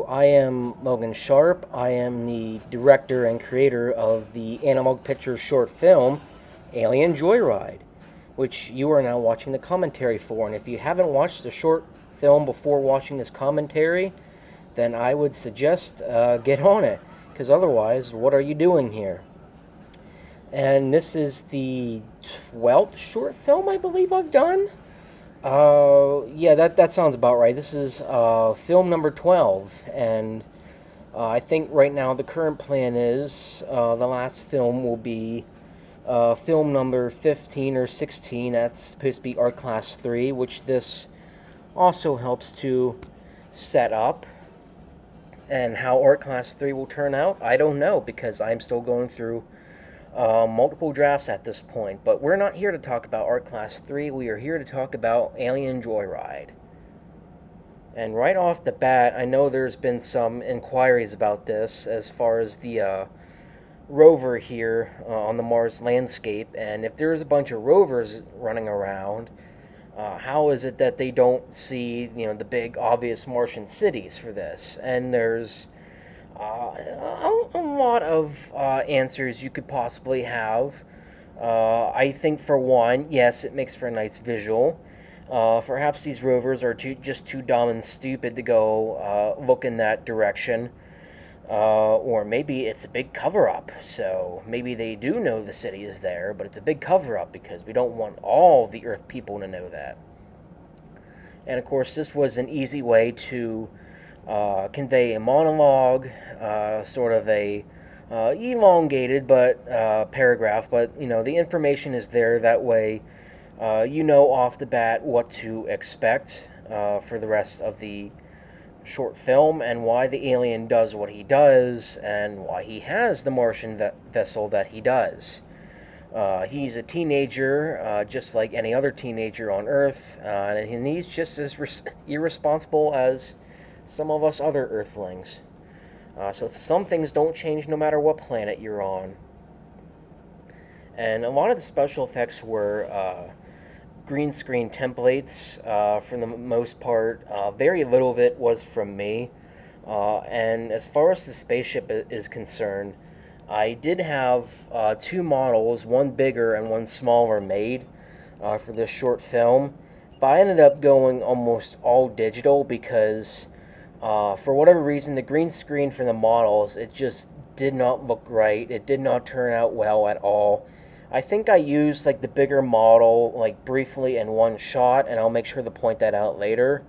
I am Logan Sharp. I am the director and creator of the analog picture short film Alien Joyride, which you are now watching the commentary for. And if you haven't watched the short film before watching this commentary, then I would suggest get on it, because otherwise, what are you doing here? And this is the 12th short film I believe I've done. Yeah, that sounds about right. This is film number 12, and I think right now the current plan is the last film will be film number 15 or 16. That's supposed to be Art Class 3, which this also helps to set up. And how Art Class 3 will turn out, I don't know, because I'm still going through multiple drafts at this point. But we're not here to talk about Art Class 3. We are here to talk about Alien Joyride. And right off the bat, I know there's been some inquiries about this as far as the rover here on the Mars landscape. And if there's a bunch of rovers running around, how is it that they don't see, the big obvious Martian cities for this? And there's a lot of answers you could possibly have. I think, for one, yes, it makes for a nice visual. Perhaps these rovers are just too dumb and stupid to go look in that direction. Or maybe it's a big cover-up, so maybe they do know the city is there, but it's a big cover-up because we don't want all the Earth people to know that. And of course, this was an easy way to convey a monologue, sort of a elongated but paragraph, but the information is there. That way, off the bat what to expect for the rest of the short film, and why the alien does what he does, and why he has the Martian vessel that he does. He's a teenager, just like any other teenager on Earth, and he's just as irresponsible as some of us other Earthlings. So some things don't change no matter what planet you're on. And a lot of the special effects were green screen templates for the most part. Very little of it was from me. And as far as the spaceship is concerned, I did have two models, one bigger and one smaller, made for this short film. But I ended up going almost all digital because, for whatever reason, the green screen for the models, it just did not look right. It did not turn out well at all. I think I used the bigger model briefly in one shot, and I'll make sure to point that out later.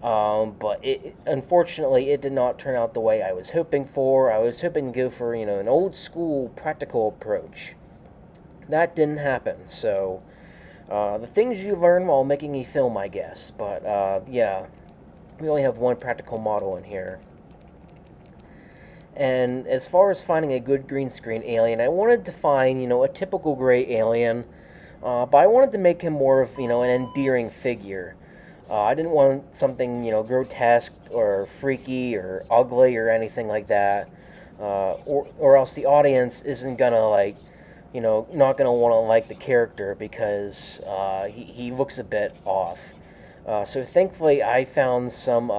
But unfortunately, it did not turn out the way I was hoping for. I was hoping to go for an old school practical approach. That didn't happen. So the things you learn while making a film, I guess. But yeah, we only have one practical model in here. And as far as finding a good green screen alien, I wanted to find, a typical gray alien, but I wanted to make him more of, an endearing figure. I didn't want something, grotesque or freaky or ugly or anything like that, or else the audience isn't gonna, not gonna want to like the character because he looks a bit off. So thankfully, I found some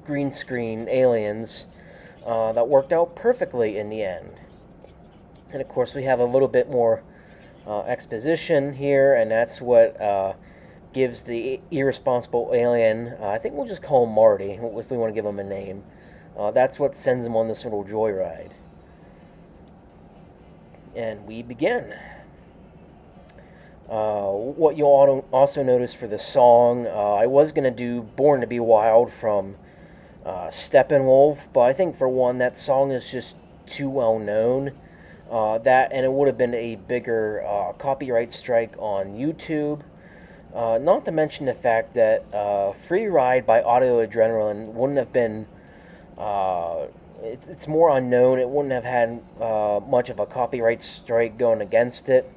green screen aliens that worked out perfectly in the end. And of course, we have a little bit more exposition here, and that's what gives the irresponsible alien, I think we'll just call him Marty, if we want to give him a name. That's what sends him on this little joyride. And we begin. What you'll also notice for the song, I was going to do Born to Be Wild from Steppenwolf, but I think for one, that song is just too well known. And it would have been a bigger copyright strike on YouTube. Not to mention the fact that Free Ride by Audio Adrenaline wouldn't have been. It's more unknown. It wouldn't have had much of a copyright strike going against it,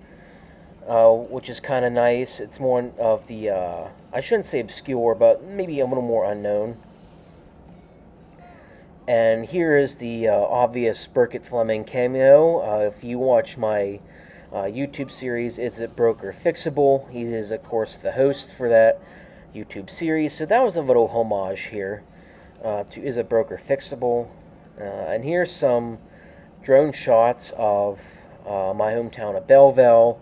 which is kind of nice. It's more of the I shouldn't say obscure, but maybe a little more unknown. And here is the obvious Burkett Fleming cameo. If you watch my YouTube series, Is It Broke or Fixable? He is, of course, the host for that YouTube series. So that was a little homage here. to Is It Broke or Fixable? And here's some drone shots of my hometown of Belleville.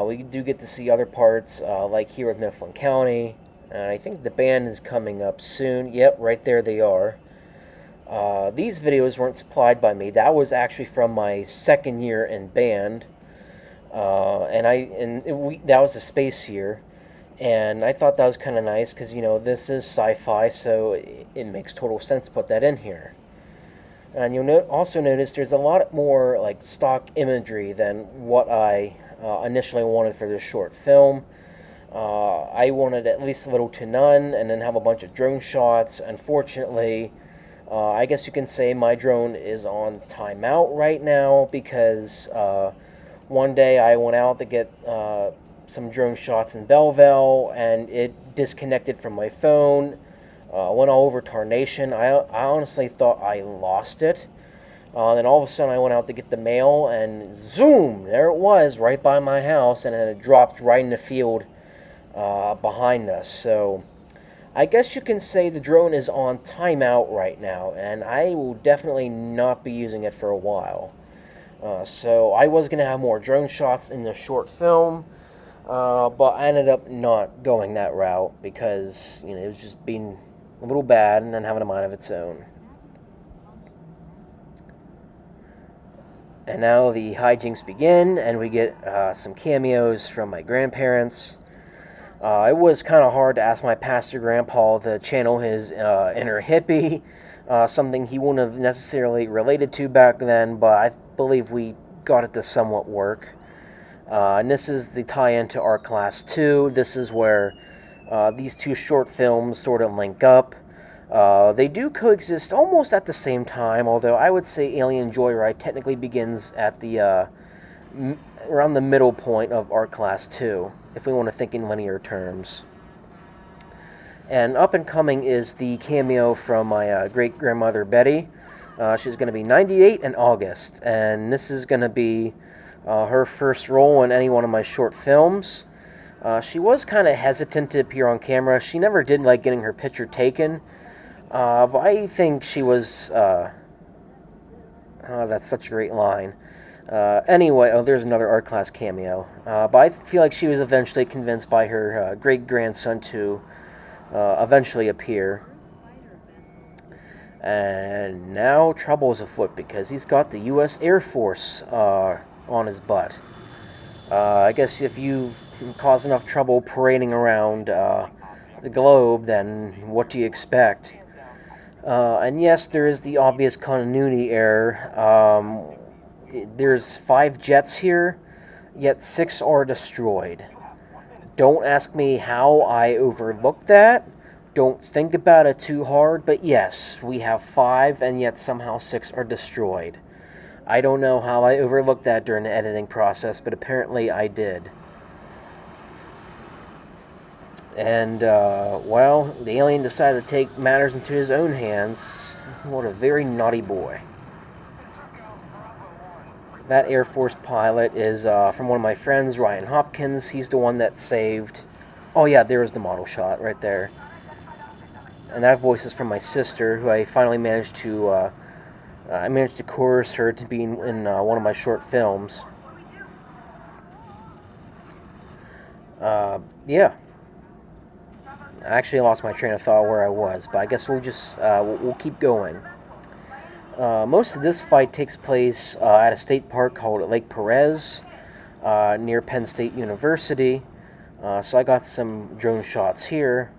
We do get to see other parts, like here with Mifflin County. And I think the band is coming up soon. Yep, right there they are. These videos weren't supplied by me. That was actually from my second year in band. That was a space year. And I thought that was kind of nice because, you know, this is sci-fi, so it makes total sense to put that in here. And you'll also notice there's a lot more like stock imagery than what I initially wanted for this short film. I wanted at least little to none, and then have a bunch of drone shots. Unfortunately, I guess you can say my drone is on timeout right now because one day I went out to get some drone shots in Belleville, and it disconnected from my phone. Went all over Tarnation. I honestly thought I lost it. Then all of a sudden I went out to get the mail, and zoom, there it was right by my house, and then it dropped right in the field behind us. So I guess you can say the drone is on timeout right now, and I will definitely not be using it for a while. So I was going to have more drone shots in the short film, but I ended up not going that route because, you know, it was just being a little bad and then having a mind of its own. And now the hijinks begin, and we get some cameos from my grandparents. It was kind of hard to ask my pastor grandpa to channel his inner hippie, something he wouldn't have necessarily related to back then, but I believe we got it to somewhat work. And this is the tie-in to Art Class 2. This is where these two short films sort of link up. They do coexist almost at the same time, although I would say Alien Joyride technically begins at the around the middle point of Art Class 2, if we want to think in linear terms. And up and coming is the cameo from my great-grandmother Betty. She's going to be 98 in August, and this is going to be her first role in any one of my short films. She was kind of hesitant to appear on camera. She never did like getting her picture taken. But I think she was... oh, that's such a great line. Anyway, oh, there's another art class cameo. But I feel like she was eventually convinced by her great-grandson to eventually appear. And now trouble is afoot because he's got the U.S. Air Force on his butt. I guess if you cause enough trouble parading around the globe, then what do you expect? And yes, there is the obvious continuity error. There's 5 jets here, yet 6 are destroyed. Don't ask me how I overlooked that. Don't think about it too hard, but yes, we have 5, and yet somehow 6 are destroyed. I don't know how I overlooked that during the editing process, but apparently I did. And, well, the alien decided to take matters into his own hands. What a very naughty boy. That Air Force pilot is from one of my friends, Ryan Hopkins. He's the one that saved... Oh, yeah, there was the model shot right there. And that voice is from my sister, who I finally managed to... I managed to coerce her to be in one of my short films. Yeah. I actually lost my train of thought where I was, but I guess we'll just we'll keep going. Most of this fight takes place at a state park called Lake Perez, near Penn State University. So I got some drone shots here.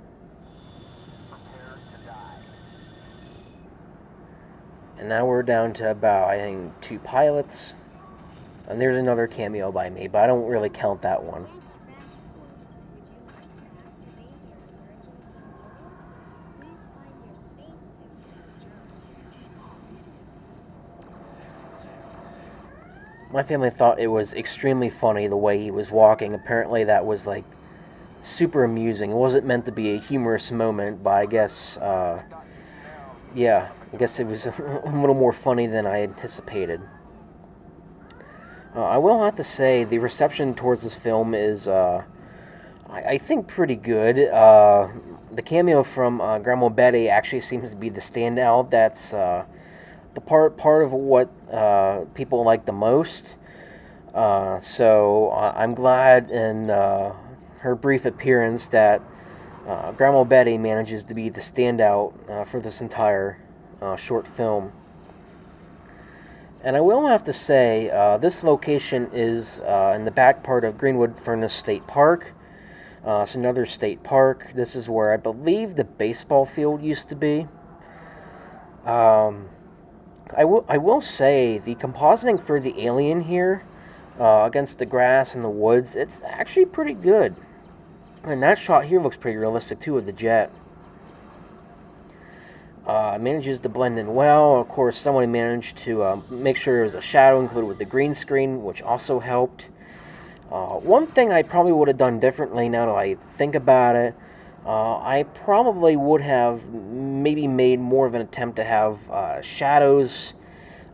And now we're down to about, I think, 2 pilots. And there's another cameo by me, but I don't really count that one. My family thought it was extremely funny the way he was walking. Apparently that was, like, super amusing. It wasn't meant to be a humorous moment, but I guess, yeah, I guess it was a little more funny than I anticipated. I will have to say the reception towards this film is I think pretty good. The cameo from Grandma Betty actually seems to be the standout. That's the part of what people like the most. So I'm glad in her brief appearance that Grandma Betty manages to be the standout for this entire short film. And I will have to say, this location is in the back part of Greenwood Furnace State Park. It's another state park. This is where I believe the baseball field used to be. I will say the compositing for the alien here against the grass and the woods, it's actually pretty good. And that shot here looks pretty realistic too of the jet. Manages to blend in well. Of course, someone managed to make sure there was a shadow included with the green screen, which also helped. One thing I probably would have done differently now that I think about it, I probably would have maybe made more of an attempt to have shadows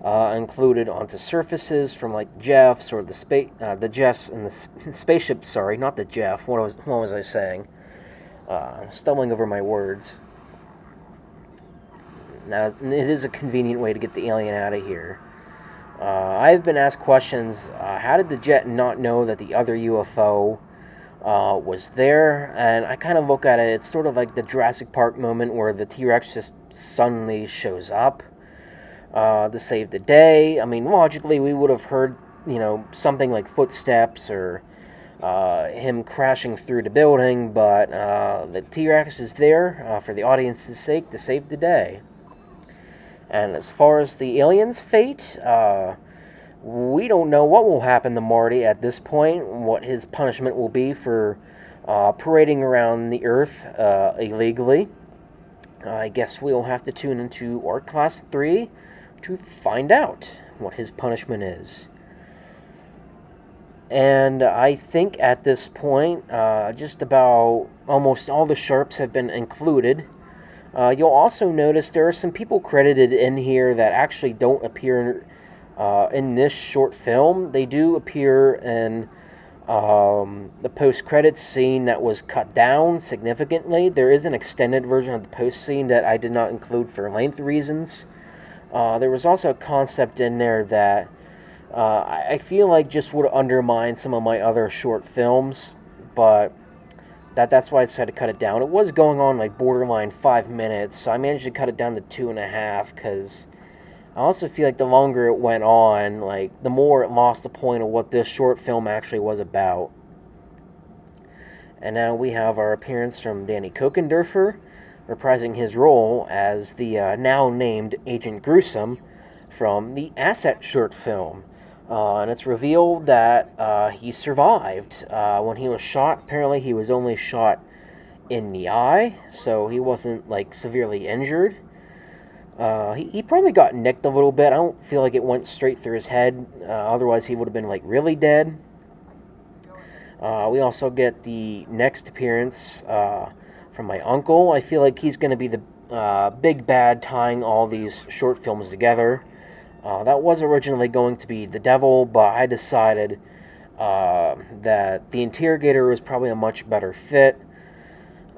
included onto surfaces from like Jeff's or the Jeff's and the spaceship. Sorry, not the Jeff. What was I saying? Stumbling over my words. Now, it is a convenient way to get the alien out of here. I've been asked questions, how did the jet not know that the other UFO was there? And I kind of look at it, it's sort of like the Jurassic Park moment where the T-Rex just suddenly shows up to save the day. I mean, logically, we would have heard, something like footsteps or him crashing through the building, but the T-Rex is there for the audience's sake to save the day. And as far as the alien's fate, we don't know what will happen to Marty at this point, what his punishment will be for parading around the Earth illegally. I guess we'll have to tune into Art Class 3 to find out what his punishment is. And I think at this point, just about almost all the sharps have been included. You'll also notice there are some people credited in here that actually don't appear in this short film. They do appear in the post-credits scene that was cut down significantly. There is an extended version of the post scene that I did not include for length reasons. There was also a concept in there that I feel like just would undermine some of my other short films, but that's why I decided to cut it down. It was going on like borderline 5 minutes, so I managed to cut it down to 2.5, because I also feel like the longer it went on, like the more it lost the point of what this short film actually was about. And now we have our appearance from Danny Kokendorfer, reprising his role as the now named Agent Gruesome from the Asset short film. And it's revealed that he survived when he was shot. Apparently he was only shot in the eye, so he wasn't like severely injured. He probably got nicked a little bit. I don't feel like it went straight through his head. Otherwise he would have been like really dead. We also get the next appearance from my uncle. I feel like he's going to be the big bad tying all these short films together. That was originally going to be the devil, but I decided that the interrogator was probably a much better fit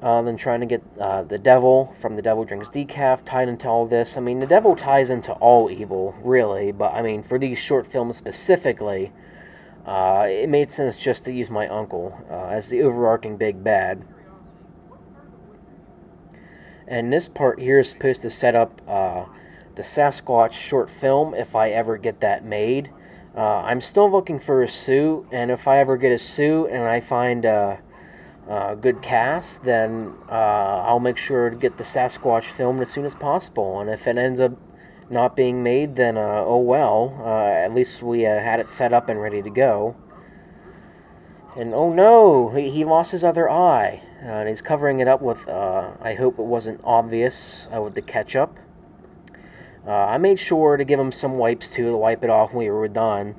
than trying to get the devil from The Devil Drinks Decaf tied into all this. I mean, the devil ties into all evil, really, but I mean, for these short films specifically, it made sense just to use my uncle as the overarching big bad. And this part here is supposed to set up the Sasquatch short film, if I ever get that made. I'm still looking for a suit, and if I ever get a suit and I find a good cast, then I'll make sure to get the Sasquatch filmed as soon as possible. And if it ends up not being made, then oh well, at least we had it set up and ready to go. And oh no, he lost his other eye, and he's covering it up with, I hope it wasn't obvious, with the ketchup. I made sure to give him some wipes too, to wipe it off when we were done,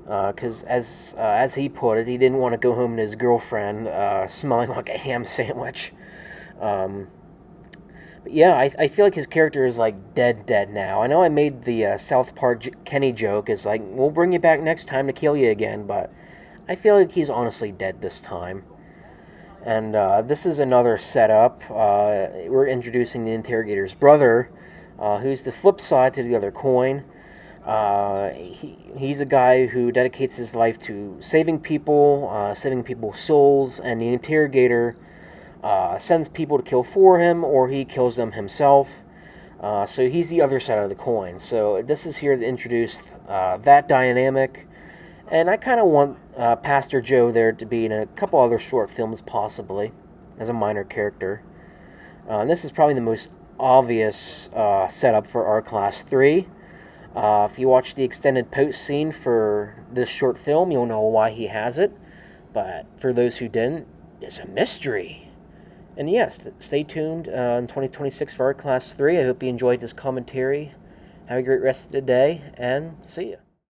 because as he put it, he didn't want to go home to his girlfriend smelling like a ham sandwich. But yeah, I feel like his character is like dead now. I know I made the South Park Kenny joke, is like, we'll bring you back next time to kill you again, but I feel like he's honestly dead this time. And this is another setup. We're introducing the interrogator's brother, who's the flip side to the other coin. He's a guy who dedicates his life to saving people, saving people's souls, and the interrogator sends people to kill for him, or he kills them himself. So he's the other side of the coin. So this is here to introduce that dynamic. And I kind of want Pastor Joe there to be in a couple other short films, possibly, as a minor character. And this is probably the most obvious setup for our Class 3. If you watch the extended post scene for this short film, you'll know why he has it. But for those who didn't, it's a mystery. And yes, stay tuned in 2026 for our Class 3. I hope you enjoyed this commentary. Have a great rest of the day, and see you.